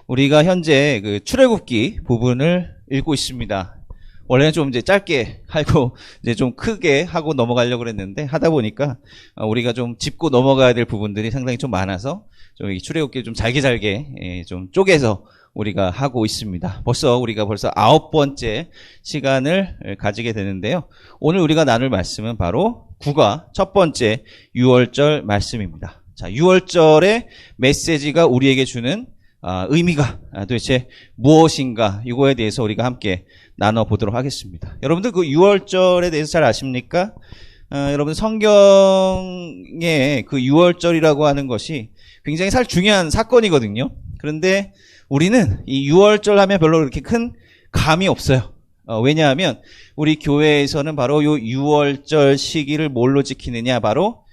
우리가 현재 그 출애굽기 부분을 읽고 있습니다. 원래는 좀 이제 짧게 하고 이제 좀 크게 하고 넘어가려고 그랬는데 하다 보니까 우리가 좀 짚고 넘어가야 될 부분들이 상당히 좀 많아서 좀 이 출애굽기를 좀 잘게 좀 쪼개서 우리가 하고 있습니다. 우리가 벌써 9번째 시간을 가지게 되는데요. 오늘 우리가 나눌 말씀은 바로 9가 첫 번째 6월절 말씀입니다. 자, 6월절의 메시지가 우리에게 주는 의미가 도대체 무엇인가, 이거에 대해서 우리가 함께 나눠보도록 하겠습니다. 여러분들 그 6월절에 대해서 잘 아십니까? 여러분 성경에 그 6월절이라고 하는 것이 굉장히 중요한 사건이거든요. 그런데 우리는 이 6월절 하면 별로 그렇게 큰 감이 없어요. 왜냐하면 우리 교회에서는 바로 이 6월절 시기를 뭘로 지키느냐, 바로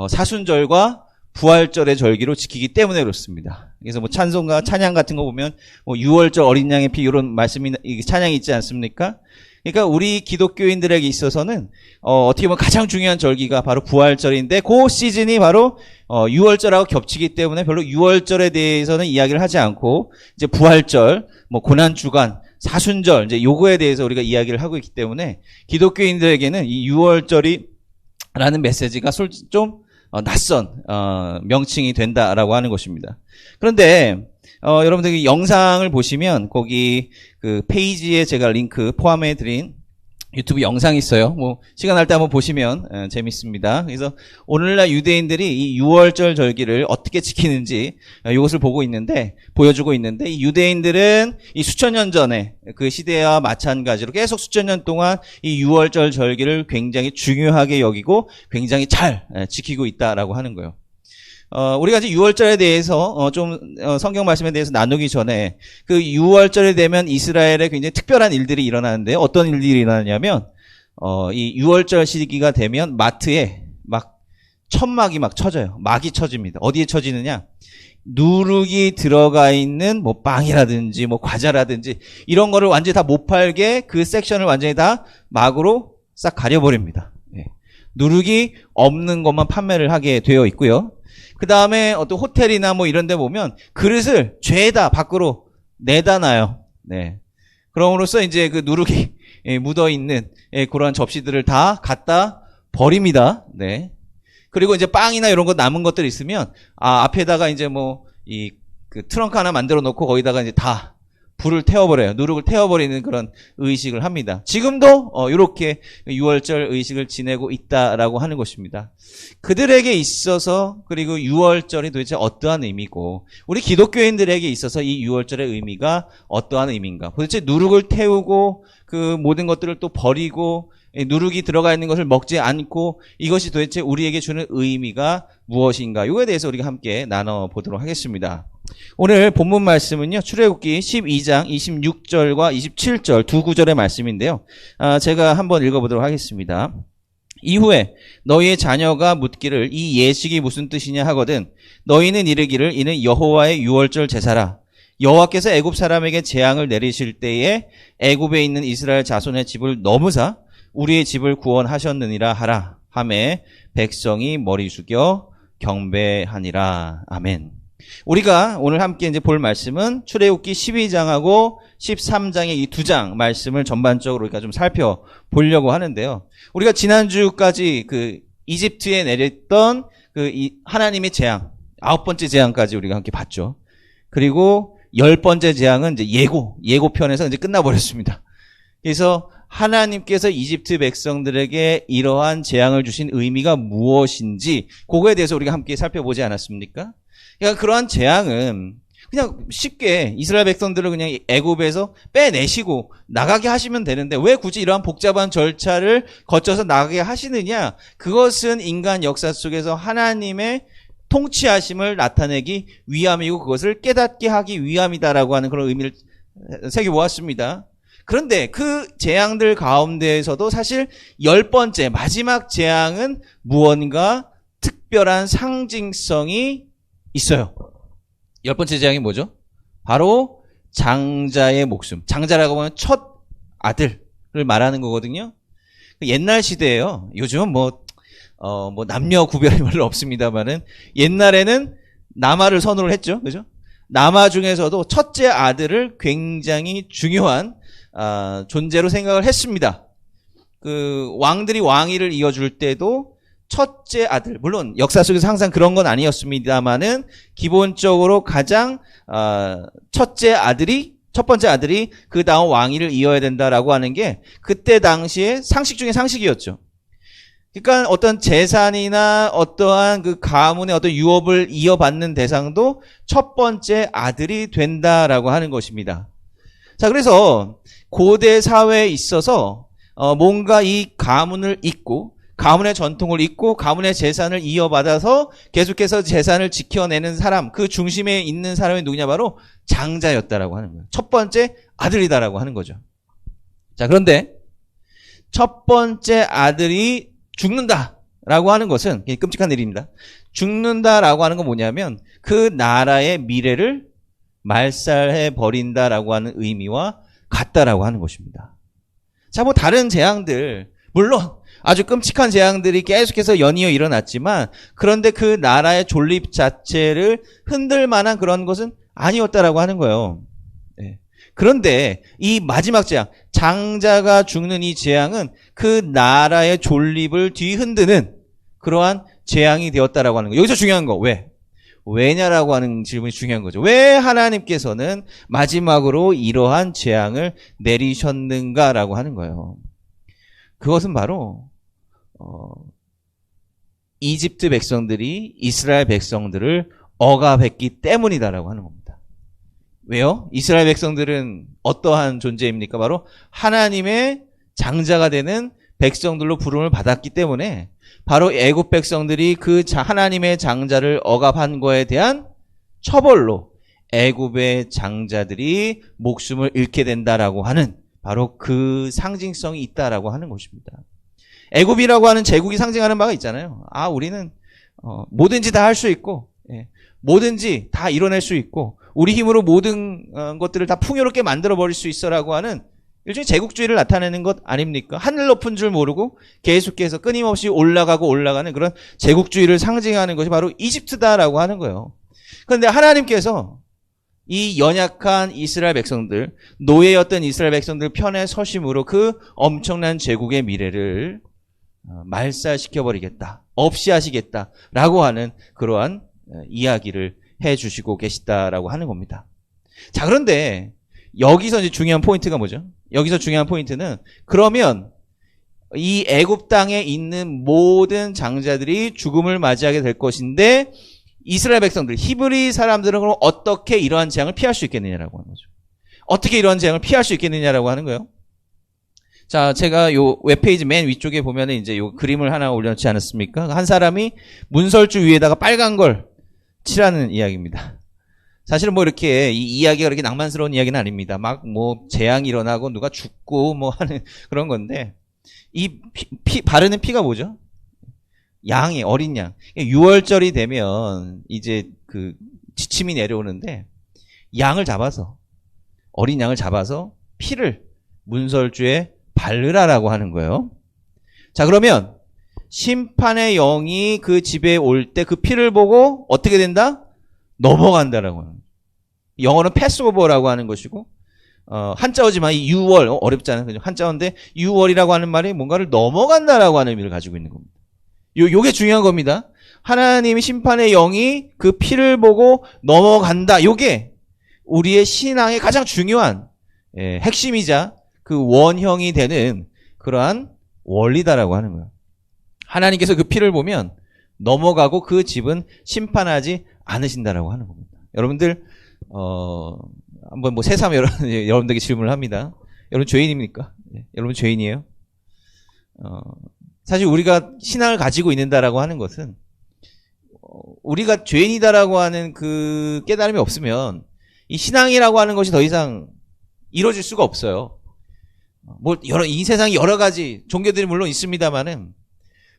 사순절과 부활절의 절기로 지키기 때문에 그렇습니다. 그래서 뭐 찬송가, 찬양 같은 거 보면 뭐 6월절 어린 양의 피 이런 말씀이 찬양이 있지 않습니까? 그러니까 우리 기독교인들에게 있어서는 어떻게 보면 가장 중요한 절기가 바로 부활절인데 그 시즌이 바로 6월절하고 겹치기 때문에 별로 6월절에 대해서는 이야기를 하지 않고 이제 부활절, 뭐 고난 주간, 사순절 이제 요거에 대해서 우리가 이야기를 하고 있기 때문에 기독교인들에게는 이 6월절이라는 메시지가 좀 낯선 명칭이 된다라고 하는 것입니다. 그런데 여러분들이 영상을 보시면 거기 그 페이지에 제가 링크 포함해 드린 유튜브 영상이 있어요. 뭐 시간 날 때 한번 보시면 재밌습니다. 그래서 오늘날 유대인들이 이 6월절 절기를 어떻게 지키는지 이것을 보여주고 있는데 이 유대인들은 이 수천 년 전에 그 시대와 마찬가지로 계속 수천 년 동안 이 6월절 절기를 굉장히 중요하게 여기고 굉장히 잘 지키고 있다라고 하는 거예요. 우리가 이제 6월절에 대해서 성경 말씀에 대해서 나누기 전에 그 6월절에 되면 이스라엘에 굉장히 특별한 일들이 일어나는데 어떤 일들이 일어나냐면 이 6월절 시기가 되면 마트에 막 천막이 막 쳐져요. 막이 쳐집니다. 어디에 쳐지느냐? 누룩이 들어가 있는 뭐 빵이라든지 뭐 과자라든지 이런 거를 완전히 다 못 팔게 그 섹션을 완전히 다 막으로 싹 가려버립니다. 누룩이 없는 것만 판매를 하게 되어 있고요. 그 다음에 어떤 호텔이나 뭐 이런 데 보면 그릇을 죄다 밖으로 내다 놔요. 네. 그럼으로써 이제 그 누룩이 묻어 있는 그러한 접시들을 다 갖다 버립니다. 네. 그리고 이제 빵이나 이런 거 남은 것들 있으면 앞에다가 이제 뭐 그 트렁크 하나 만들어 놓고 거기다가 이제 다 불을 태워버려요. 누룩을 태워버리는 그런 의식을 합니다. 지금도 이렇게 6월절 의식을 지내고 있다라고 하는 것입니다. 그들에게 있어서 그리고 6월절이 도대체 어떠한 의미고 우리 기독교인들에게 있어서 이 6월절의 의미가 어떠한 의미인가. 도대체 누룩을 태우고 그 모든 것들을 또 버리고 누룩이 들어가 있는 것을 먹지 않고 이것이 도대체 우리에게 주는 의미가 무엇인가. 이거에 대해서 우리가 함께 나눠보도록 하겠습니다. 오늘 본문 말씀은요, 출애굽기 12장 26절과 27절 두 구절의 말씀인데요. 제가 한번 읽어보도록 하겠습니다. 이후에 너희의 자녀가 묻기를 이 예식이 무슨 뜻이냐 하거든 너희는 이르기를 이는 여호와의 6월절 제사라. 여호와께서 애굽 사람에게 재앙을 내리실 때에 애굽에 있는 이스라엘 자손의 집을 넘으사 우리의 집을 구원하셨느니라 하라. 하매 백성이 머리 숙여 경배하니라. 아멘. 우리가 오늘 함께 이제 볼 말씀은 출애굽기 12장하고 13장의 이 두 장 말씀을 전반적으로 우리가 좀 살펴보려고 하는데요. 우리가 지난주까지 그 이집트에 내렸던 하나님의 재앙, 9번째 재앙까지 우리가 함께 봤죠. 그리고 10번째 재앙은 이제 예고편에서 이제 끝나버렸습니다. 그래서 하나님께서 이집트 백성들에게 이러한 재앙을 주신 의미가 무엇인지 그거에 대해서 우리가 함께 살펴보지 않았습니까? 그러니까 그러한 재앙은 그냥 쉽게 이스라엘 백성들을 그냥 애굽에서 빼내시고 나가게 하시면 되는데 왜 굳이 이러한 복잡한 절차를 거쳐서 나가게 하시느냐? 그것은 인간 역사 속에서 하나님의 통치하심을 나타내기 위함이고 그것을 깨닫게 하기 위함이다라고 하는 그런 의미를 새겨보았습니다. 그런데 그 재앙들 가운데에서도 사실 10번째 마지막 재앙은 무언가 특별한 상징성이 있어요. 10번째 재앙이 뭐죠? 바로 장자의 목숨. 장자라고 하면 첫 아들을 말하는 거거든요. 옛날 시대에요. 요즘은 뭐 남녀 구별이 별로 없습니다만은 옛날에는 남아를 선호를 했죠. 그죠? 남아 중에서도 첫째 아들을 굉장히 중요한 존재로 생각을 했습니다. 그 왕들이 왕위를 이어줄 때도 첫째 아들, 물론 역사 속에서 항상 그런 건 아니었습니다만은 기본적으로 가장 첫 번째 아들이 그 다음 왕위를 이어야 된다라고 하는 게 그때 당시에 상식 중에 상식이었죠. 그러니까 어떤 재산이나 어떠한 그 가문의 어떤 유업을 이어받는 대상도 첫 번째 아들이 된다라고 하는 것입니다. 자, 그래서 고대 사회에 있어서 뭔가 이 가문을 잇고 가문의 전통을 잇고 가문의 재산을 이어받아서 계속해서 재산을 지켜내는 사람, 그 중심에 있는 사람이 누구냐, 바로 장자였다라고 하는 거예요. 첫 번째 아들이다라고 하는 거죠. 자, 그런데 첫 번째 아들이 죽는다라고 하는 것은 끔찍한 일입니다. 죽는다라고 하는 건 뭐냐면 그 나라의 미래를 말살해 버린다라고 하는 의미와 같다라고 하는 것입니다. 자, 뭐 다른 재앙들, 물론 아주 끔찍한 재앙들이 계속해서 연이어 일어났지만 그런데 그 나라의 존립 자체를 흔들 만한 그런 것은 아니었다라고 하는 거예요. 네. 그런데 이 마지막 재앙, 장자가 죽는 이 재앙은 그 나라의 존립을 뒤흔드는 그러한 재앙이 되었다라고 하는 거예요. 여기서 중요한 거, 왜냐라고 하는 질문이 중요한 거죠. 왜 하나님께서는 마지막으로 이러한 재앙을 내리셨는가라고 하는 거예요. 그것은 바로 이집트 백성들이 이스라엘 백성들을 억압했기 때문이다라고 하는 겁니다. 왜요? 이스라엘 백성들은 어떠한 존재입니까? 바로 하나님의 장자가 되는 백성들로 부름을 받았기 때문에 바로 애굽 백성들이 그 하나님의 장자를 억압한 거에 대한 처벌로 애굽의 장자들이 목숨을 잃게 된다라고 하는 바로 그 상징성이 있다라고 하는 것입니다. 애굽이라고 하는 제국이 상징하는 바가 있잖아요. 우리는 뭐든지 다 할 수 있고, 뭐든지 다 이뤄낼 수 있고, 우리 힘으로 모든 것들을 다 풍요롭게 만들어버릴 수 있어라고 하는 일종의 제국주의를 나타내는 것 아닙니까? 하늘 높은 줄 모르고 계속해서 끊임없이 올라가는 그런 제국주의를 상징하는 것이 바로 이집트다라고 하는 거예요. 그런데 하나님께서 이 연약한 이스라엘 백성들, 노예였던 이스라엘 백성들 편에 서심으로 그 엄청난 제국의 미래를 말살시켜버리겠다, 없이 하시겠다라고 하는 그러한 이야기를 해주시고 계시다라고 하는 겁니다. 자, 그런데 여기서 이제 중요한 포인트가 뭐죠? 여기서 중요한 포인트는 그러면 이 애굽 땅에 있는 모든 장자들이 죽음을 맞이하게 될 것인데 이스라엘 백성들, 히브리 사람들은 그럼 어떻게 이러한 재앙을 피할 수 있겠느냐라고 하는 거죠. 어떻게 이러한 재앙을 피할 수 있겠느냐라고 하는 거예요. 자, 제가 요 웹페이지 맨 위쪽에 보면은 이제 요 그림을 하나 올려놓지 않았습니까? 한 사람이 문설주 위에다가 빨간 걸 칠하는 이야기입니다. 사실은 뭐 이렇게 이 이야기가 그렇게 낭만스러운 이야기는 아닙니다. 막 뭐 재앙이 일어나고 누가 죽고 뭐 하는 그런 건데 이 바르는 피가 뭐죠? 양이, 어린 양. 6월절이 되면 이제 그 지침이 내려오는데 어린 양을 잡아서 피를 문설주에 바르라라고 하는 거예요. 자, 그러면 심판의 영이 그 집에 올 때 그 피를 보고 어떻게 된다? 넘어간다라고 하는 거예요. 영어는 패스오버라고 하는 것이고 한자어지만 이 6월 어렵잖아요. 한자어인데 6월이라고 하는 말이 뭔가를 넘어간다라고 하는 의미를 가지고 있는 겁니다. 요게 중요한 겁니다. 하나님이 심판의 영이 그 피를 보고 넘어간다. 요게 우리의 신앙의 가장 중요한 핵심이자 그 원형이 되는 그러한 원리다라고 하는 거예요. 하나님께서 그 피를 보면 넘어가고 그 집은 심판하지 않으신다라고 하는 겁니다. 여러분들 한번 뭐 새삼 여러분들에게 질문을 합니다. 여러분 죄인입니까? 여러분 죄인이에요? 사실 우리가 신앙을 가지고 있는다라고 하는 것은 우리가 죄인이다라고 하는 그 깨달음이 없으면 이 신앙이라고 하는 것이 더 이상 이루어질 수가 없어요. 뭐 이 세상에 여러 가지 종교들이 물론 있습니다만은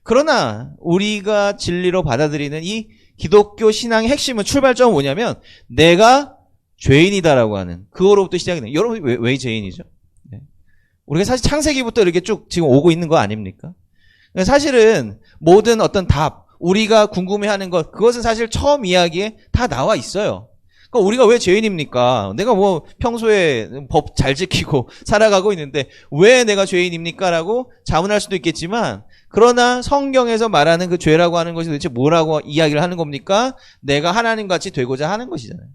그러나 우리가 진리로 받아들이는 이 기독교 신앙의 핵심은 출발점은 뭐냐면 내가 죄인이다라고 하는 그거로부터 시작이 돼요. 여러분 왜 죄인이죠? 네. 우리가 사실 창세기부터 이렇게 쭉 지금 오고 있는 거 아닙니까? 사실은 모든 어떤 답, 우리가 궁금해하는 것, 그것은 사실 처음 이야기에 다 나와 있어요. 그러니까 우리가 왜 죄인입니까? 내가 뭐 평소에 법 잘 지키고 살아가고 있는데 왜 내가 죄인입니까? 라고 자문할 수도 있겠지만, 그러나 성경에서 말하는 그 죄라고 하는 것이 도대체 뭐라고 이야기를 하는 겁니까? 내가 하나님같이 되고자 하는 것이잖아요.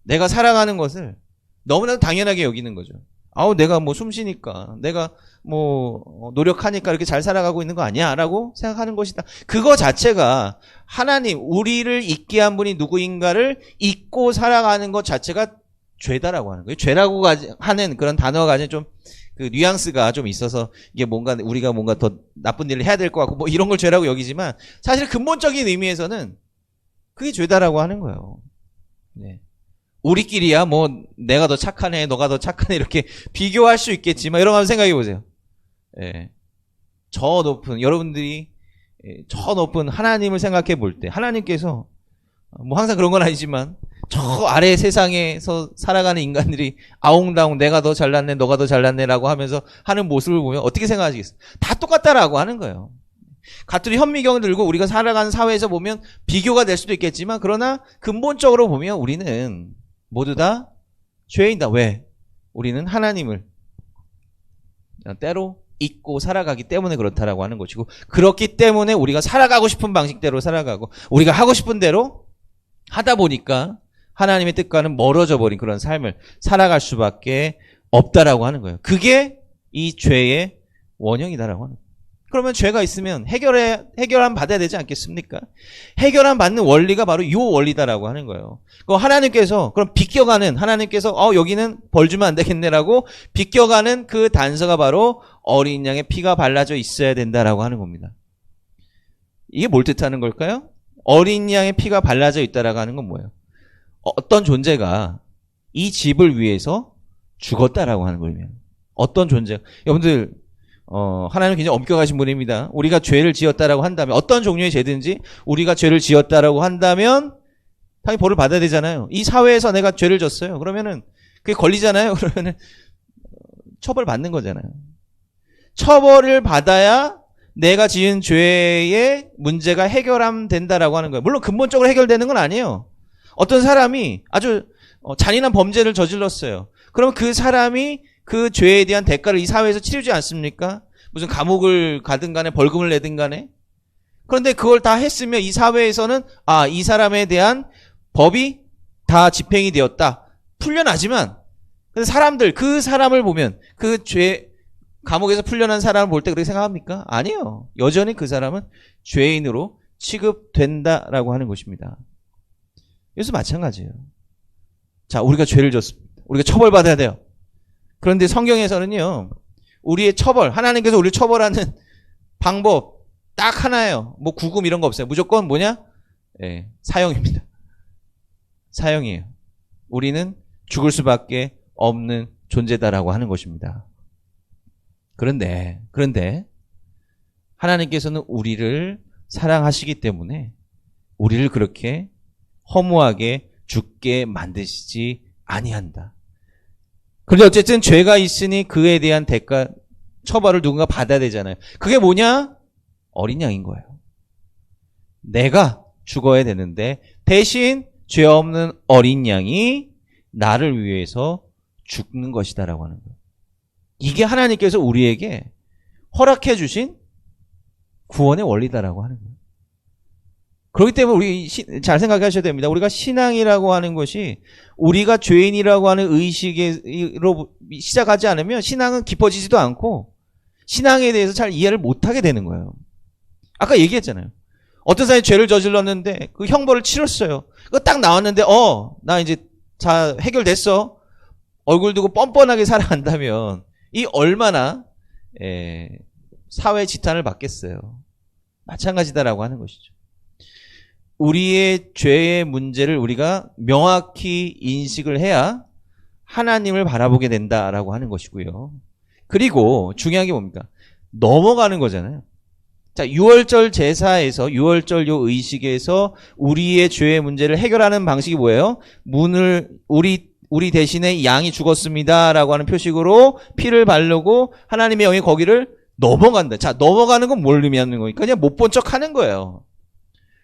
내가 살아가는 것을 너무나도 당연하게 여기는 거죠. 아우, 내가 뭐 숨쉬니까, 내가 뭐 노력하니까 이렇게 잘 살아가고 있는 거 아니야? 라고 생각하는 것이다. 그거 자체가 하나님, 우리를 잊게 한 분이 누구인가를 잊고 살아가는 것 자체가 죄다라고 하는 거예요. 죄라고 하는 그런 단어가 가진 좀 그 뉘앙스가 좀 있어서 이게 뭔가 우리가 뭔가 더 나쁜 일을 해야 될 것 같고 뭐 이런 걸 죄라고 여기지만, 사실 근본적인 의미에서는 그게 죄다라고 하는 거예요. 네. 우리끼리야 뭐 내가 더 착하네, 너가 더 착하네 이렇게 비교할 수 있겠지만, 여러분 한번 생각해 보세요. 예. 저 높은, 여러분들이 저 높은 하나님을 생각해 볼 때, 하나님께서 뭐 항상 그런 건 아니지만 저 아래 세상에서 살아가는 인간들이 아웅다웅 내가 더 잘났네, 너가 더 잘났네라고 하면서 하는 모습을 보면 어떻게 생각하시겠어요? 다 똑같다라고 하는 거예요. 같은 현미경을 들고 우리가 살아가는 사회에서 보면 비교가 될 수도 있겠지만, 그러나 근본적으로 보면 우리는 모두 다 죄인이다. 왜? 우리는 하나님을 때로 잊고 살아가기 때문에 그렇다라고 하는 것이고, 그렇기 때문에 우리가 살아가고 싶은 방식대로 살아가고 우리가 하고 싶은 대로 하다 보니까 하나님의 뜻과는 멀어져 버린 그런 삶을 살아갈 수밖에 없다라고 하는 거예요. 그게 이 죄의 원형이다라고 하는 거예요. 그러면 죄가 있으면 해결함 받아야 되지 않겠습니까? 해결함 받는 원리가 바로 이 원리다라고 하는 거예요. 하나님께서 그럼 비껴가는, 하나님께서 여기는 벌 주면 안 되겠네라고 비껴가는 그 단서가 바로 어린 양의 피가 발라져 있어야 된다라고 하는 겁니다. 이게 뭘 뜻하는 걸까요? 어린 양의 피가 발라져 있다라고 하는 건 뭐예요? 어떤 존재가 이 집을 위해서 죽었다라고 하는 거예요. 어떤 존재, 여러분들 하나님 굉장히 엄격하신 분입니다. 우리가 죄를 지었다라고 한다면, 어떤 종류의 죄든지 우리가 죄를 지었다라고 한다면 당연히 벌을 받아야 되잖아요. 이 사회에서 내가 죄를 졌어요. 그러면은 그게 걸리잖아요. 그러면은 처벌 받는 거잖아요. 처벌을 받아야 내가 지은 죄의 문제가 해결하면 된다라고 하는 거예요. 물론 근본적으로 해결되는 건 아니에요. 어떤 사람이 아주 잔인한 범죄를 저질렀어요. 그러면 그 사람이 그 죄에 대한 대가를 이 사회에서 치르지 않습니까? 무슨 감옥을 가든 간에 벌금을 내든 간에. 그런데 그걸 다 했으면 이 사회에서는 이 사람에 대한 법이 다 집행이 되었다, 풀려나지만, 근데 사람들 그 사람을 보면, 그 죄 감옥에서 풀려난 사람을 볼 때 그렇게 생각합니까? 아니에요. 여전히 그 사람은 죄인으로 취급된다라고 하는 것입니다. 여기서 마찬가지예요. 자, 우리가 죄를 졌습니다. 우리가 처벌받아야 돼요. 그런데 성경에서는요, 우리의 처벌, 하나님께서 우리를 처벌하는 방법 딱 하나예요. 뭐 구금 이런 거 없어요. 무조건 뭐냐? 사형입니다. 사형이에요. 우리는 죽을 수밖에 없는 존재다라고 하는 것입니다. 그런데 하나님께서는 우리를 사랑하시기 때문에 우리를 그렇게 허무하게 죽게 만드시지 아니한다. 그런데 어쨌든 죄가 있으니 그에 대한 대가, 처벌을 누군가 받아야 되잖아요. 그게 뭐냐? 어린 양인 거예요. 내가 죽어야 되는데 대신 죄 없는 어린 양이 나를 위해서 죽는 것이다라고 하는 거예요. 이게 하나님께서 우리에게 허락해 주신 구원의 원리다라고 하는 거예요. 그렇기 때문에 우리 잘 생각하셔야 됩니다. 우리가 신앙이라고 하는 것이 우리가 죄인이라고 하는 의식으로 시작하지 않으면 신앙은 깊어지지도 않고 신앙에 대해서 잘 이해를 못하게 되는 거예요. 아까 얘기했잖아요. 어떤 사람이 죄를 저질렀는데 그 형벌을 치렀어요. 그거 딱 나왔는데 나 이제 다 해결됐어. 얼굴 두고 뻔뻔하게 살아간다면 이 얼마나 사회 지탄을 받겠어요. 마찬가지다라고 하는 것이죠. 우리의 죄의 문제를 우리가 명확히 인식을 해야 하나님을 바라보게 된다라고 하는 것이고요. 그리고 중요한 게 뭡니까? 넘어가는 거잖아요. 자, 유월절 제사에서, 유월절 요 의식에서 우리의 죄의 문제를 해결하는 방식이 뭐예요? 우리 대신에 양이 죽었습니다라고 하는 표식으로 피를 바르고 하나님의 영이 거기를 넘어간다. 자, 넘어가는 건 뭘 의미하는 거니까? 그냥 못 본 척 하는 거예요.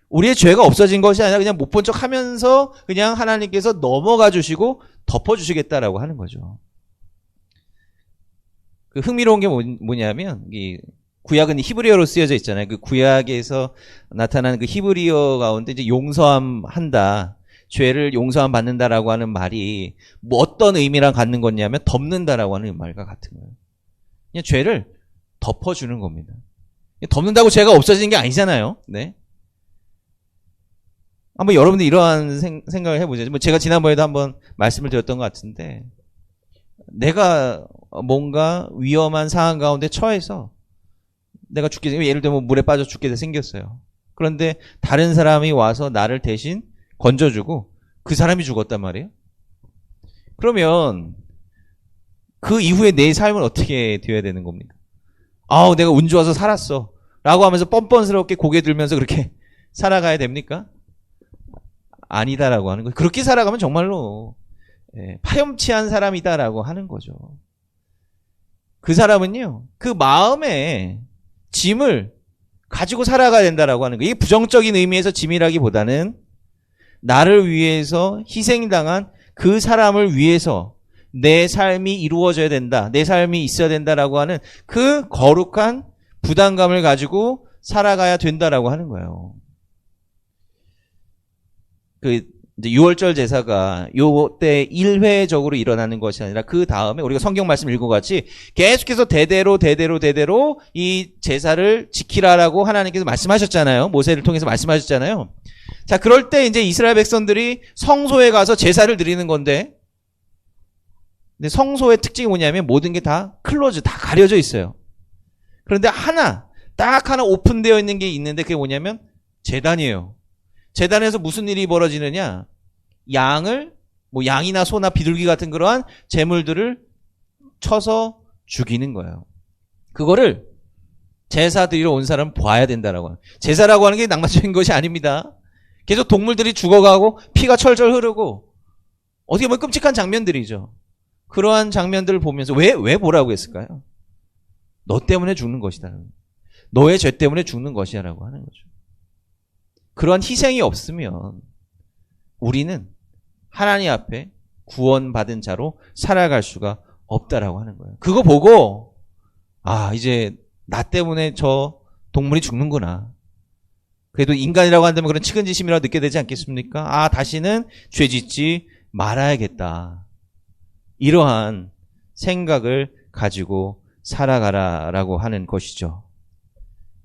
우리의 죄가 없어진 것이 아니라 그냥 못 본 척 하면서 그냥 하나님께서 넘어가 주시고 덮어 주시겠다라고 하는 거죠. 그 흥미로운 게 뭐냐면, 이 구약은 히브리어로 쓰여져 있잖아요. 그 구약에서 나타나는 그 히브리어 가운데 이제 용서함 한다, 죄를 용서함 받는다라고 하는 말이 뭐 어떤 의미랑 갖는 거냐면 덮는다라고 하는 말과 같은 거예요. 그냥 죄를 덮어주는 겁니다. 덮는다고 죄가 없어지는 게 아니잖아요. 네. 한번 여러분들 이러한 생각을 해보죠. 뭐 제가 지난번에도 한번 말씀을 드렸던 것 같은데, 내가 뭔가 위험한 상황 가운데 처해서 내가 죽게, 예를 들면 물에 빠져 죽게 생겼어요. 그런데 다른 사람이 와서 나를 대신 건져주고 그 사람이 죽었단 말이에요. 그러면 그 이후에 내 삶은 어떻게 되어야 되는 겁니까? 아우, 내가 운 좋아서 살았어 라고 하면서 뻔뻔스럽게 고개 들면서 그렇게 살아가야 됩니까? 아니다라고 하는 거예요. 그렇게 살아가면 정말로 파렴치한 사람이다라고 하는 거죠. 그 사람은요, 그 마음에 짐을 가지고 살아가야 된다라고 하는 거예요. 이게 부정적인 의미에서 짐이라기보다는 나를 위해서 희생당한 그 사람을 위해서 내 삶이 이루어져야 된다, 내 삶이 있어야 된다라고 하는 그 거룩한 부담감을 가지고 살아가야 된다라고 하는 거예요. 그 이제 6월절 제사가 요때 일회적으로 일어나는 것이 아니라 그 다음에 우리가 성경 말씀 읽어같이 계속해서 대대로 이 제사를 지키라라고 하나님께서 말씀하셨잖아요. 모세를 통해서 말씀하셨잖아요. 자, 그럴 때 이제 이스라엘 백성들이 성소에 가서 제사를 드리는 건데, 근데 성소의 특징이 뭐냐면 모든 게 다 클로즈, 다 가려져 있어요. 그런데 딱 하나 오픈되어 있는 게 있는데 그게 뭐냐면 제단이에요. 제단에서 무슨 일이 벌어지느냐? 양이나 소나 비둘기 같은 그러한 제물들을 쳐서 죽이는 거예요. 그거를 제사 드리러 온 사람은 봐야 된다라고 하는. 제사라고 하는 게 낭만적인 것이 아닙니다. 계속 동물들이 죽어가고 피가 철철 흐르고 어떻게 보면 끔찍한 장면들이죠. 그러한 장면들을 보면서 왜 보라고 했을까요? 너 때문에 죽는 것이다. 너의 죄 때문에 죽는 것이라고 하는 거죠. 그러한 희생이 없으면 우리는 하나님 앞에 구원받은 자로 살아갈 수가 없다라고 하는 거예요. 그거 보고 이제 나 때문에 저 동물이 죽는구나. 그래도 인간이라고 한다면 그런 측은지심이라고 느껴야 되지 않겠습니까? 다시는 죄 짓지 말아야겠다. 이러한 생각을 가지고 살아가라라고 하는 것이죠.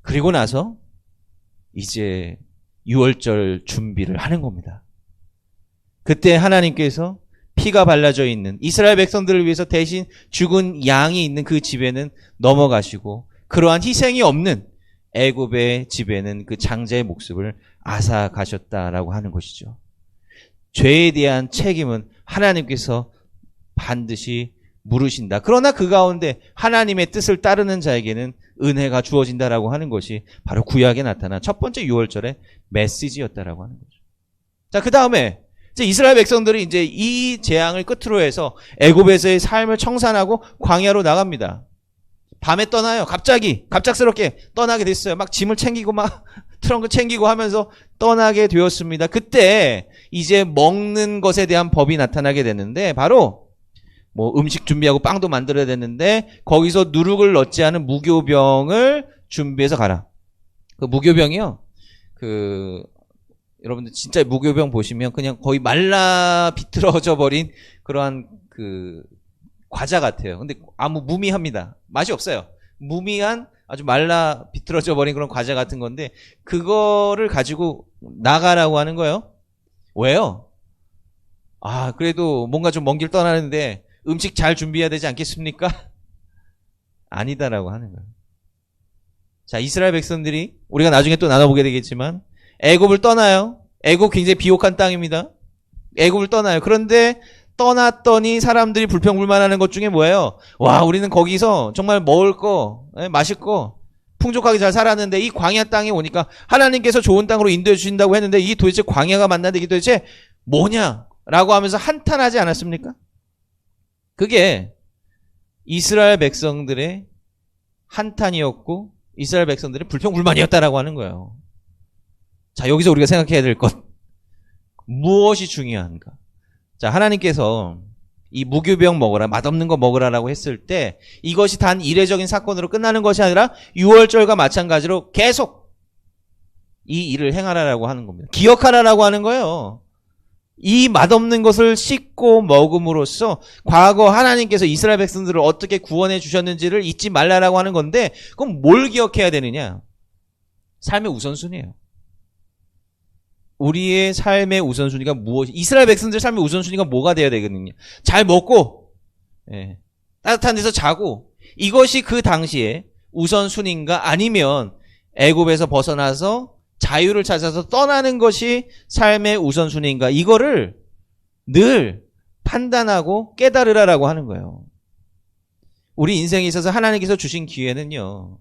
그리고 나서 이제 6월절 준비를 하는 겁니다. 그때 하나님께서 피가 발라져 있는 이스라엘 백성들을 위해서 대신 죽은 양이 있는 그 집에는 넘어가시고 그러한 희생이 없는 애굽의 집에는 그 장자의 목숨을 앗아가셨다라고 하는 것이죠. 죄에 대한 책임은 하나님께서 반드시 물으신다. 그러나 그 가운데 하나님의 뜻을 따르는 자에게는 은혜가 주어진다라고 하는 것이 바로 구약에 나타난 첫 번째 6월절의 메시지였다라고 하는 거죠. 자, 그 다음에 이제 이스라엘 백성들이 이제 이 재앙을 끝으로 해서 애굽에서의 삶을 청산하고 광야로 나갑니다. 밤에 떠나요. 갑작스럽게 떠나게 됐어요. 막 짐을 챙기고 막 트렁크 챙기고 하면서 떠나게 되었습니다. 그때 이제 먹는 것에 대한 법이 나타나게 됐는데 바로 음식 준비하고 빵도 만들어야 됐는데 거기서 누룩을 넣지 않은 무교병을 준비해서 가라. 그 무교병이요. 여러분들 진짜 무교병 보시면 그냥 거의 말라 비틀어져 버린 그러한 과자 같아요. 근데 아무 무미합니다. 맛이 없어요. 무미한 아주 말라 비틀어져 버린 그런 과자 같은 건데 그거를 가지고 나가라고 하는 거예요. 왜요? 그래도 뭔가 좀 먼 길 떠나는데 음식 잘 준비해야 되지 않겠습니까? 아니다라고 하는 거예요. 자, 이스라엘 백성들이 우리가 나중에 또 나눠보게 되겠지만 애굽을 떠나요. 애굽 굉장히 비옥한 땅입니다. 애굽을 떠나요. 그런데 떠났더니 사람들이 불평불만하는 것 중에 뭐예요? 우리는 거기서 정말 먹을 거, 마실 거 풍족하게 잘 살았는데 이 광야 땅에 오니까 하나님께서 좋은 땅으로 인도해 주신다고 했는데 이 도대체 광야가 만나는데 이게 도대체 뭐냐라고 하면서 한탄하지 않았습니까? 그게 이스라엘 백성들의 한탄이었고 이스라엘 백성들의 불평불만이었다라고 하는 거예요. 자, 여기서 우리가 생각해야 될 것. 무엇이 중요한가? 자, 하나님께서 이 무교병 먹어라, 맛없는 거 먹으라라고 했을 때 이것이 단 이례적인 사건으로 끝나는 것이 아니라 유월절과 마찬가지로 계속 이 일을 행하라라고 하는 겁니다. 기억하라라고 하는 거예요. 이 맛없는 것을 씻고 먹음으로써 과거 하나님께서 이스라엘 백성들을 어떻게 구원해 주셨는지를 잊지 말라라고 하는 건데, 그럼 뭘 기억해야 되느냐? 삶의 우선순위예요. 우리의 삶의 우선순위가 무엇이, 이스라엘 백성들 삶의 우선순위가 뭐가 되어야 되거든요. 잘 먹고, 예, 따뜻한 데서 자고, 이것이 그 당시에 우선순위인가? 아니면 애굽에서 벗어나서 자유를 찾아서 떠나는 것이 삶의 우선순위인가? 이거를 늘 판단하고 깨달으라라고 하는 거예요. 우리 인생에 있어서 하나님께서 주신 기회는요,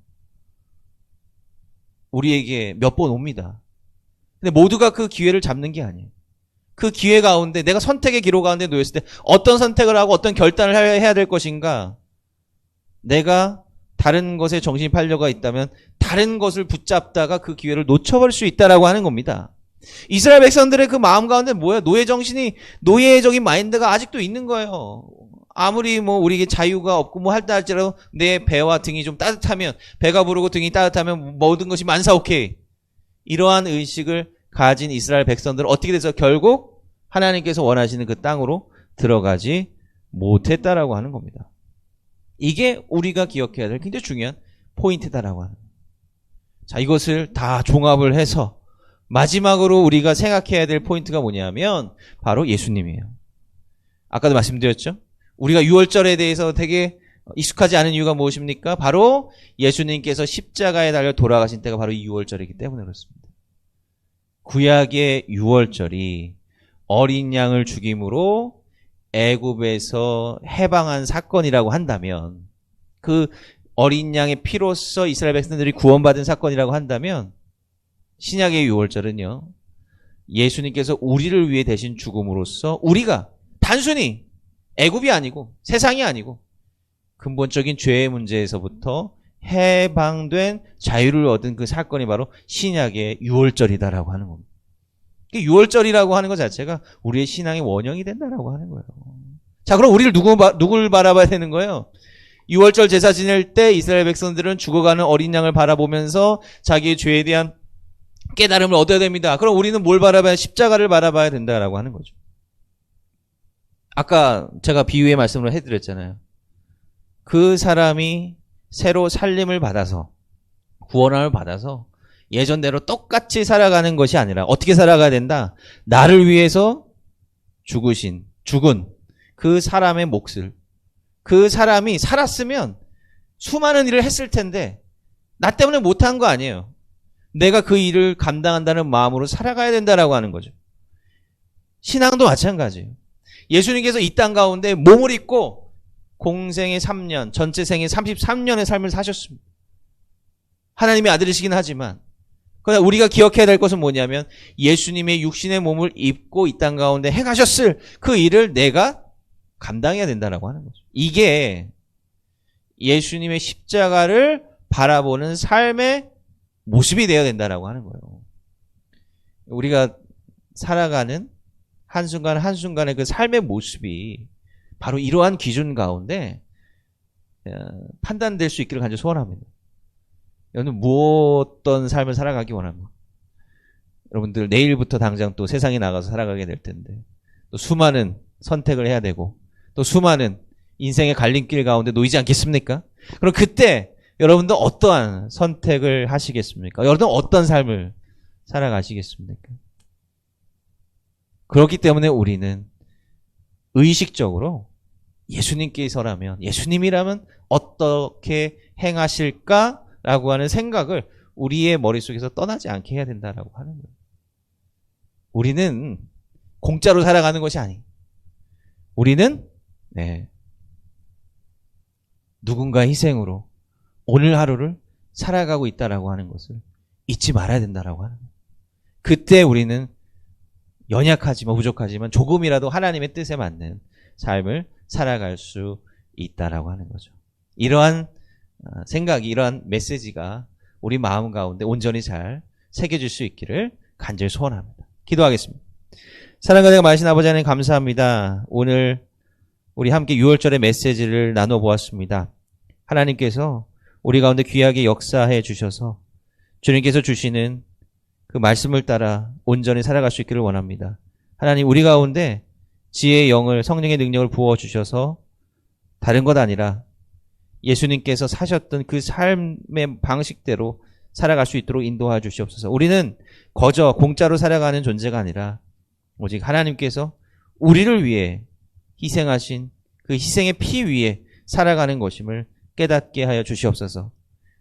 우리에게 몇 번 옵니다. 근데 모두가 그 기회를 잡는 게 아니에요. 그 기회 가운데, 내가 선택의 기로 가운데 놓였을 때 어떤 선택을 하고 어떤 결단을 해야 될 것인가? 내가 다른 것에 정신이 팔려가 있다면 다른 것을 붙잡다가 그 기회를 놓쳐버릴 수 있다라고 하는 겁니다. 이스라엘 백성들의 그 마음 가운데 뭐야? 노예적인 마인드가 아직도 있는 거예요. 아무리 뭐 우리에게 자유가 없고 뭐 할다 할지라도 내 배와 등이 좀 따뜻하면, 배가 부르고 등이 따뜻하면 모든 것이 만사오케이. 이러한 의식을 가진 이스라엘 백성들은 어떻게 돼서 결국 하나님께서 원하시는 그 땅으로 들어가지 못했다라고 하는 겁니다. 이게 우리가 기억해야 될 굉장히 중요한 포인트다라고 하는 거예요. 자, 이것을 다 종합을 해서 마지막으로 우리가 생각해야 될 포인트가 뭐냐면 바로 예수님이에요. 아까도 말씀드렸죠? 우리가 유월절에 대해서 되게 익숙하지 않은 이유가 무엇입니까? 바로 예수님께서 십자가에 달려 돌아가신 때가 바로 이 유월절이기 때문에 그렇습니다. 구약의 유월절이 어린 양을 죽임으로 애굽에서 해방한 사건이라고 한다면, 그 어린 양의 피로써 이스라엘 백성들이 구원받은 사건이라고 한다면, 신약의 유월절은요, 예수님께서 우리를 위해 대신 죽음으로써 우리가 단순히 애굽이 아니고 세상이 아니고 근본적인 죄의 문제에서부터 해방된 자유를 얻은 그 사건이 바로 신약의 유월절이다라고 하는 겁니다. 유월절이라고 하는 것 자체가 우리의 신앙의 원형이 된다라고 하는 거예요. 자, 그럼 우리를 누굴 바라봐야 되는 거예요? 유월절 제사 지낼 때 이스라엘 백성들은 죽어가는 어린 양을 바라보면서 자기의 죄에 대한 깨달음을 얻어야 됩니다. 그럼 우리는 뭘 바라봐야, 십자가를 바라봐야 된다라고 하는 거죠. 아까 제가 비유의 말씀을 해드렸잖아요. 그 사람이 새로 살림을 받아서, 구원함을 받아서 예전대로 똑같이 살아가는 것이 아니라 어떻게 살아가야 된다? 나를 위해서 죽은 그 사람의 몫을, 그 사람이 살았으면 수많은 일을 했을 텐데 나 때문에 못한 거 아니에요. 내가 그 일을 감당한다는 마음으로 살아가야 된다라고 하는 거죠. 신앙도 마찬가지예요. 예수님께서 이 땅 가운데 몸을 입고 공생의 3년, 전체 생의 33년의 삶을 사셨습니다. 하나님의 아들이시긴 하지만, 그러나 우리가 기억해야 될 것은 뭐냐면 예수님의 육신의 몸을 입고 이 땅 가운데 행하셨을 그 일을 내가 감당해야 된다라고 하는 거죠. 이게 예수님의 십자가를 바라보는 삶의 모습이 되어야 된다라고 하는 거예요. 우리가 살아가는 한순간 한순간의 그 삶의 모습이 바로 이러한 기준 가운데 판단될 수 있기를 간절히 소원합니다. 여러분 무엇던 삶을 살아가기 원합니까? 여러분들 내일부터 당장 또 세상에 나가서 살아가게 될 텐데, 또 수많은 선택을 해야 되고 또 수많은 인생의 갈림길 가운데 놓이지 않겠습니까? 그럼 그때 여러분들 어떠한 선택을 하시겠습니까? 여러분들 어떤 삶을 살아가시겠습니까? 그렇기 때문에 우리는 의식적으로 예수님이라면 어떻게 행하실까라고 하는 생각을 우리의 머릿속에서 떠나지 않게 해야 된다라고 하는 거예요. 우리는 공짜로 살아가는 것이 아니에요. 우리는 누군가의 희생으로 오늘 하루를 살아가고 있다라고 하는 것을 잊지 말아야 된다라고 하는 거예요. 그때 우리는 연약하지만 부족하지만 조금이라도 하나님의 뜻에 맞는 삶을 살아갈 수 있다라고 하는 거죠. 이러한 생각이, 이러한 메시지가 우리 마음 가운데 온전히 잘 새겨질 수 있기를 간절히 소원합니다. 기도하겠습니다. 사랑과 내가 많으신 아버지 하나님 감사합니다. 오늘 우리 함께 6월절의 메시지를 나눠보았습니다. 하나님께서 우리 가운데 귀하게 역사해 주셔서 주님께서 주시는 그 말씀을 따라 온전히 살아갈 수 있기를 원합니다. 하나님, 우리 가운데 지혜의 영을, 성령의 능력을 부어주셔서 다른 것 아니라 예수님께서 사셨던 그 삶의 방식대로 살아갈 수 있도록 인도해 주시옵소서. 우리는 거저 공짜로 살아가는 존재가 아니라 오직 하나님께서 우리를 위해 희생하신 그 희생의 피 위에 살아가는 것임을 깨닫게 하여 주시옵소서.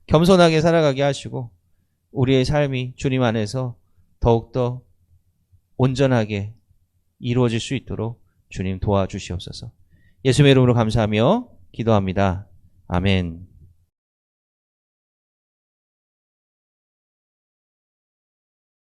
겸손하게 살아가게 하시고 우리의 삶이 주님 안에서 더욱더 온전하게 이루어질 수 있도록 주님 도와주시옵소서. 예수님의 이름으로 감사하며 기도합니다. 아멘.